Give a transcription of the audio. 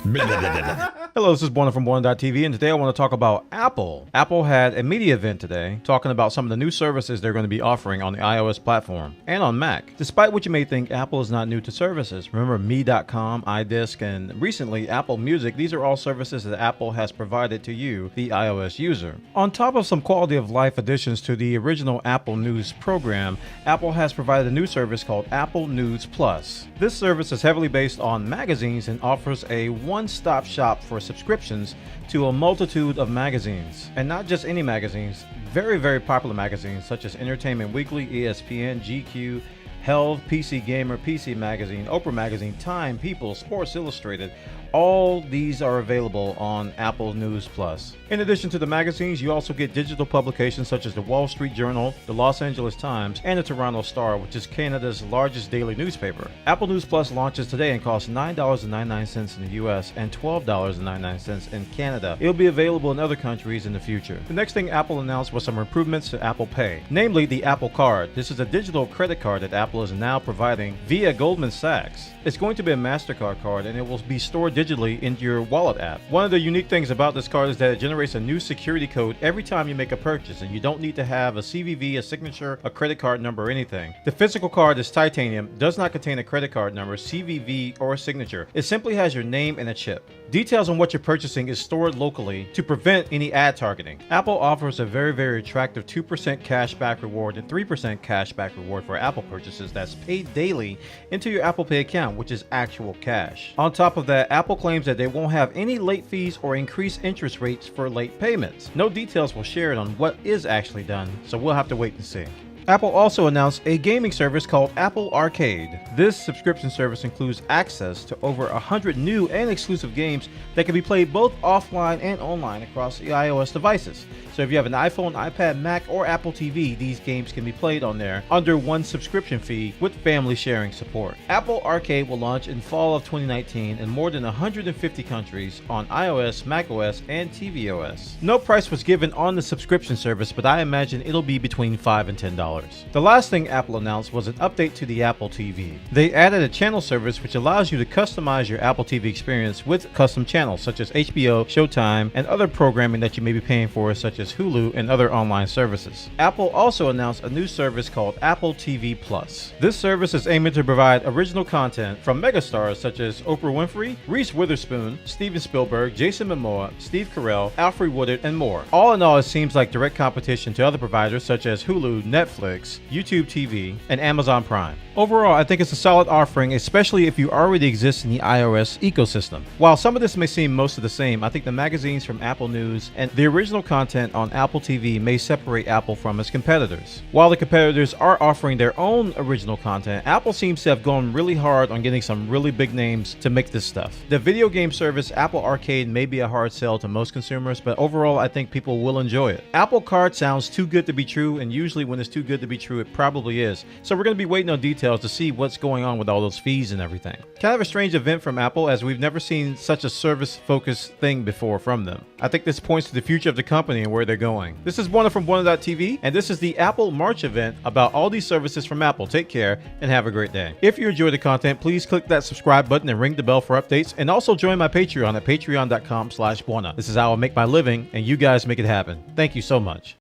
Hello, this is Borna from Borna.tv, and today I want to talk about Apple. Apple had a media event today talking about some of the new services they're going to be offering on the iOS platform and on Mac. Despite what you may think, Apple is not new to services. Remember Me.com, iDisk, and recently Apple Music. These are all services that Apple has provided to you, the iOS user. On top of some quality of life additions to the original Apple News program, Apple has provided a new service called Apple News Plus. This service is heavily based on magazines and offers a one-stop shop for subscriptions to a multitude of magazines. And not just any magazines, very popular magazines such as Entertainment Weekly, ESPN, GQ, Health, PC Gamer, PC Magazine, Oprah Magazine, Time, People, Sports Illustrated. All these are available on Apple News Plus. In addition to the magazines, you also get digital publications such as the Wall Street Journal, the Los Angeles Times, and the Toronto Star, which is Canada's largest daily newspaper. Apple News Plus launches today and costs $9.99 in the US and $12.99 in Canada. It'll be available in other countries in the future. The next thing Apple announced was some improvements to Apple Pay, namely the Apple Card. This is a digital credit card that Apple is now providing via Goldman Sachs. It's going to be a MasterCard card, and it will be stored digitally into your wallet app. One of the unique things about this card is that it generates a new security code every time you make a purchase, and you don't need to have a CVV, a signature, a credit card number, or anything. The physical card is titanium, does not contain a credit card number, CVV, or signature. It simply has your name and a chip. Details on what you're purchasing is stored locally to prevent any ad targeting. Apple offers a very attractive 2% cashback reward and 3% cashback reward for Apple purchases that's paid daily into your Apple Pay account, which is actual cash. On top of that, Apple claims that they won't have any late fees or increased interest rates for late payments. No details were shared on what is actually done, so we'll have to wait and see. Apple also announced a gaming service called Apple Arcade. This subscription service includes access to over 100 new and exclusive games that can be played both offline and online across the iOS devices. So if you have an iPhone, iPad, Mac, or Apple TV, these games can be played on there under one subscription fee with family sharing support. Apple Arcade will launch in fall of 2019 in more than 150 countries on iOS, macOS, and tvOS. No price was given on the subscription service, but I imagine it'll be between $5 and $10. The last thing Apple announced was an update to the Apple TV. They added a channel service which allows you to customize your Apple TV experience with custom channels such as HBO, Showtime, and other programming that you may be paying for such as Hulu and other online services. Apple also announced a new service called Apple TV Plus. This service is aiming to provide original content from megastars such as Oprah Winfrey, Reese Witherspoon, Steven Spielberg, Jason Momoa, Steve Carell, Alfre Woodard, and more. All in all, it seems like direct competition to other providers such as Hulu, Netflix, YouTube TV, and Amazon Prime. Overall, I think it's a solid offering, especially if you already exist in the iOS ecosystem. While some of this may seem most of the same, I think the magazines from Apple News and the original content on Apple TV may separate Apple from its competitors. While the competitors are offering their own original content, Apple seems to have gone really hard on getting some really big names to make this stuff. The video game service Apple Arcade may be a hard sell to most consumers, but overall I think people will enjoy it. Apple Card sounds too good to be true, and usually when it's too good to be true, it probably is. So we're going to be waiting on details to see what's going on with all those fees and everything. Kind of a strange event from Apple, as we've never seen such a service-focused thing before from them. I think this points to the future of the company and where they're going. This is Borna from Borna.tv, and this is the Apple March event about all these services from Apple. Take care and have a great day. If you enjoy the content, please click that subscribe button and ring the bell for updates, and also join my Patreon at patreon.com/Borna. This is how I make my living, and you guys make it happen. Thank you so much.